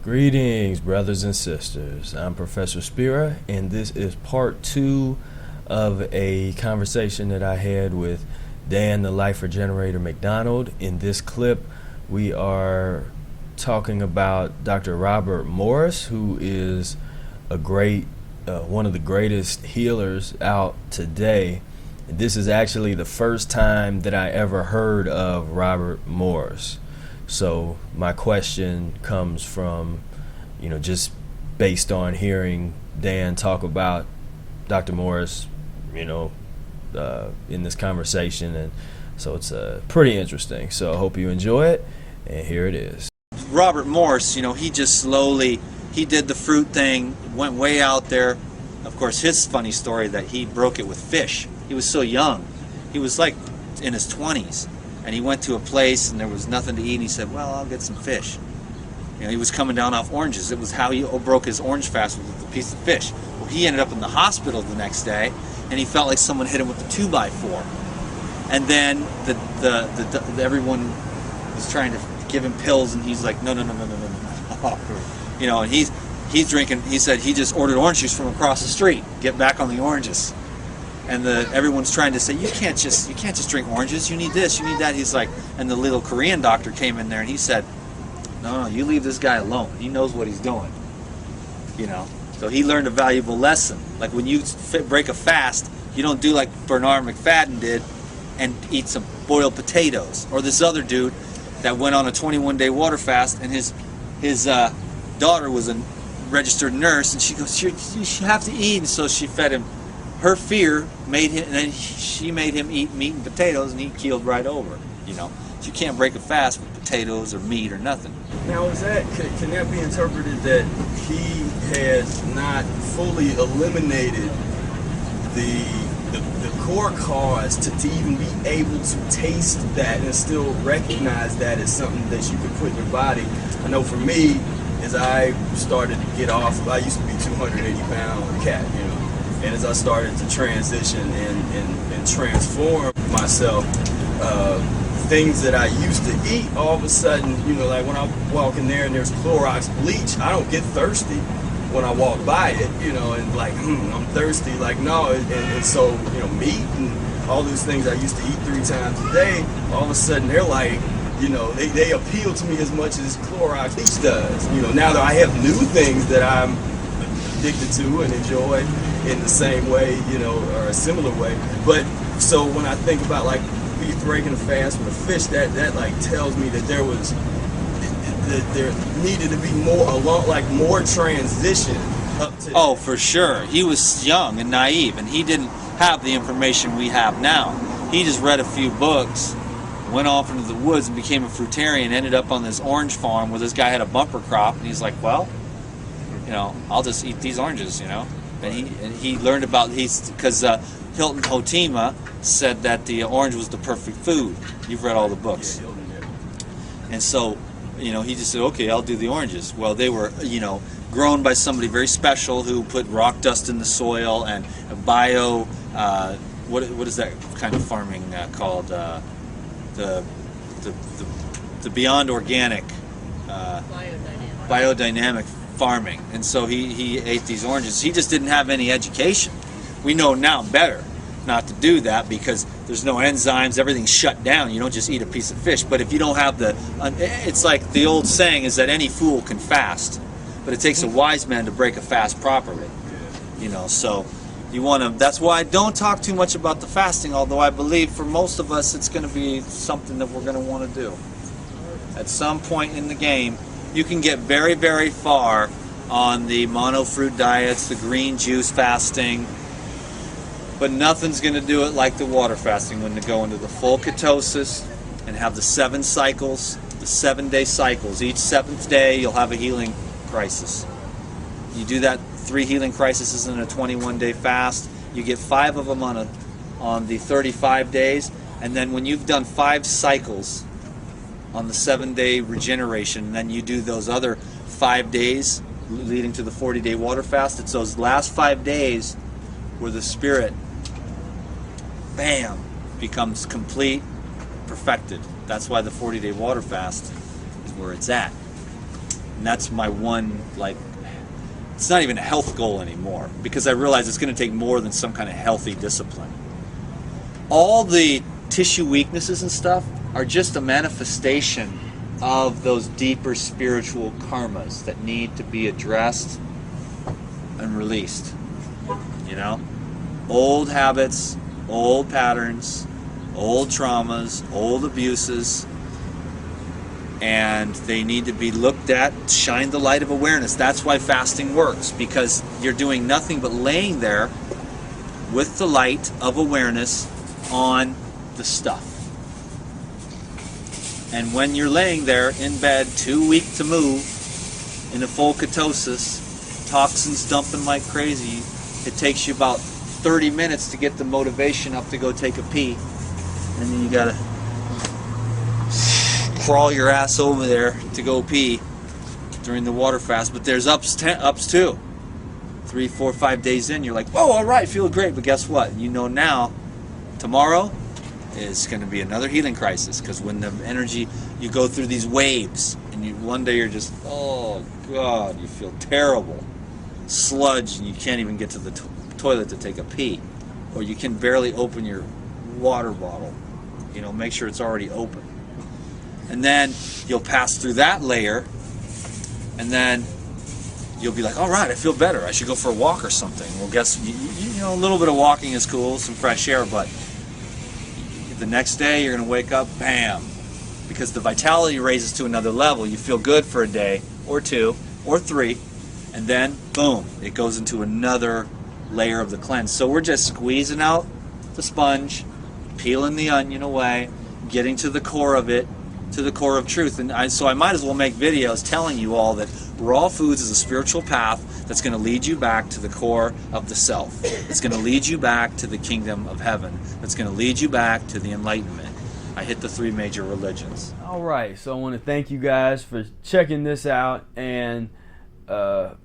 Greetings, brothers and sisters. I'm Professor Spira, and this is part 2 of a conversation that I had with Dan, the Life Regenerator McDonald. In this clip, we are talking about Dr. Robert Morse, who is a great, one of the greatest healers out today. This is actually the first time that I ever heard of Robert Morse. So my question comes from, just based on hearing Dan talk about Dr. Morse, in this conversation. And so it's pretty interesting. So I hope you enjoy it. And here it is. Robert Morse, he just slowly, he did the fruit thing, went way out there. Of course, his funny story that he broke it with fish. He was so young. He was like in his 20s. And he went to a place and there was nothing to eat, and he said, well, I'll get some fish. He was coming down off oranges. It was how he broke his orange fast, with a piece of fish. Well, he ended up in the hospital the next day, and he felt like someone hit him with a 2x4. And then everyone was trying to give him pills, and he's like, no. And he's drinking. He said he just ordered orange juice from across the street. Get back on the oranges. And everyone's trying to say, you can't just drink oranges. You need this, you need that. He's like, and the little Korean doctor came in there and he said, no, you leave this guy alone. He knows what he's doing. So he learned a valuable lesson. Like when you break a fast, you don't do like Bernard McFadden did and eat some boiled potatoes. Or this other dude that went on a 21-day water fast, and his daughter was a registered nurse, and she goes, you have to eat. And so she fed him. Her fear made him, and then she made him eat meat and potatoes, and he keeled right over. So you can't break a fast with potatoes or meat or nothing. Now, can that be interpreted that he has not fully eliminated the core cause to even be able to taste that and still recognize that as something that you can put in your body? I know for me, as I started to get off, I used to be 280-pound cat, and as I started to transition and transform myself, things that I used to eat, all of a sudden, like when I walk in there and there's Clorox bleach, I don't get thirsty when I walk by it, and like, I'm thirsty, like, no. And so, meat and all those things I used to eat 3 times a day, all of a sudden they're like, they appeal to me as much as Clorox bleach does. Now that I have new things that I'm addicted to and enjoy in the same way, or a similar way. But so when I think about like me breaking a fast with a fish, that like tells me that there needed to be more transition up to. Oh, for sure. He was young and naive, and he didn't have the information we have now. He just read a few books, went off into the woods and became a fruitarian, ended up on this orange farm where this guy had a bumper crop, and he's like, well, I'll just eat these oranges, And he learned about, because Hilton Hotima said that the orange was the perfect food. You've read all the books. And so, he just said, okay, I'll do the oranges. Well, they were, grown by somebody very special who put rock dust in the soil and bio, what is that kind of farming called? The beyond organic, biodynamic farming. And so he ate these oranges. He just didn't have any education. We know now better not to do that because there's no enzymes, everything's shut down. You don't just eat a piece of fish. But if you don't have it's like the old saying is that any fool can fast, but it takes a wise man to break a fast properly. So you want to, that's why I don't talk too much about the fasting, although I believe for most of us it's going to be something that we're going to want to do. At some point in the game, you can get very, very far on the monofruit diets, the green juice fasting, but nothing's going to do it like the water fasting when you go into the full ketosis and have the 7 cycles, the 7-day cycles. Each 7th day you'll have a healing crisis. You do that 3 healing crises in a 21-day fast. You get 5 of them on the 35 days, and then when you've done 5 cycles on the 7-day regeneration, and then you do those other 5 days leading to the 40-day water fast. It's those last 5 days where the spirit, bam, becomes complete, perfected. That's why the 40-day water fast is where it's at. And that's my one, like, it's not even a health goal anymore, because I realize it's going to take more than some kind of healthy discipline. All the tissue weaknesses and stuff are just a manifestation of those deeper spiritual karmas that need to be addressed and released. You know? Old habits, old patterns, old traumas, old abuses, and they need to be looked at, shine the light of awareness. That's why fasting works, because you're doing nothing but laying there with the light of awareness on the stuff. And when you're laying there in bed, too weak to move, in a full ketosis, toxins dumping like crazy, it takes you about 30 minutes to get the motivation up to go take a pee. And then you gotta crawl your ass over there to go pee during the water fast. But there's ups too. 3, 4, 5 days in, you're like, whoa, all right, feel great. But guess what? You know now, tomorrow is going to be another healing crisis, because when the energy, you go through these waves, and one day you're just, oh God, you feel terrible, sludge, and you can't even get to the toilet to take a pee, or you can barely open your water bottle. You know, make sure it's already open. And then you'll pass through that layer, and then you'll be like, all right, I feel better. I should go for a walk or something. Well, guess, you know, a little bit of walking is cool, some fresh air, but the next day you're going to wake up, bam, because the vitality raises to another level. You feel good for a day or 2 or 3, and then, boom, it goes into another layer of the cleanse. So we're just squeezing out the sponge, peeling the onion away, getting to the core of it, to the core of truth. And so I might as well make videos telling you all that raw foods is a spiritual path that's going to lead you back to the core of the self. It's going to lead you back to the kingdom of heaven. It's going to lead you back to the enlightenment. I hit the 3 major religions. All right, so I want to thank you guys for checking this out. And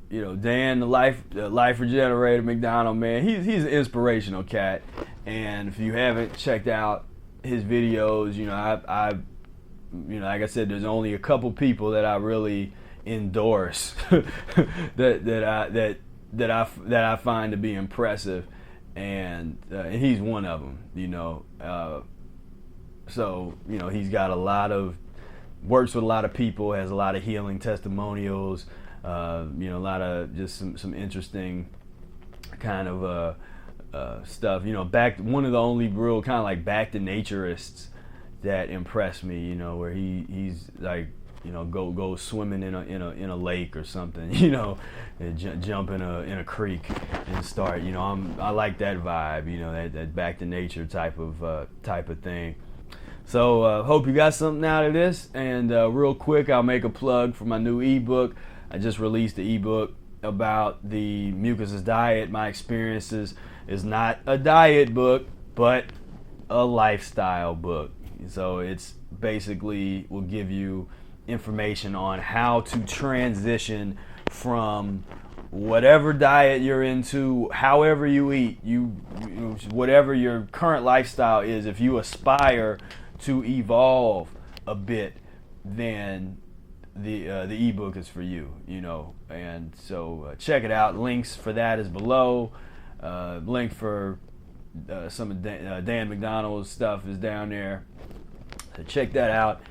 you know, Dan, the life regenerator, McDonald, man, he's an inspirational cat. And if you haven't checked out his videos, you know, I you know, like I said, there's only a couple people that I really endorse that I find to be impressive, and he's one of them. You know, so you know, he's got works with a lot of people, has a lot of healing testimonials. You know, a lot of just some interesting kind of stuff. You know, one of the only real kind of like back to naturists that impressed me, you know, where he's like, you know, go swimming in a lake or something, you know, and jump in a creek and start, you know, I like that vibe, you know, that back to nature type of thing. So hope you got something out of this. And real quick, I'll make a plug for my new ebook. I just released the ebook about the Mucusless diet. My experiences is not a diet book, but a lifestyle book. So it's basically will give you information on how to transition from whatever diet you're into, however you eat, whatever your current lifestyle is. If you aspire to evolve a bit, then the ebook is for you, you know. And so check it out. Links for that is below. Link for some of Dan McDonald's stuff is down there. So check that out,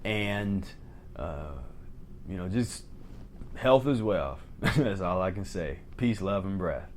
and you know, just health is wealth. That's all I can say. Peace, love, and breath.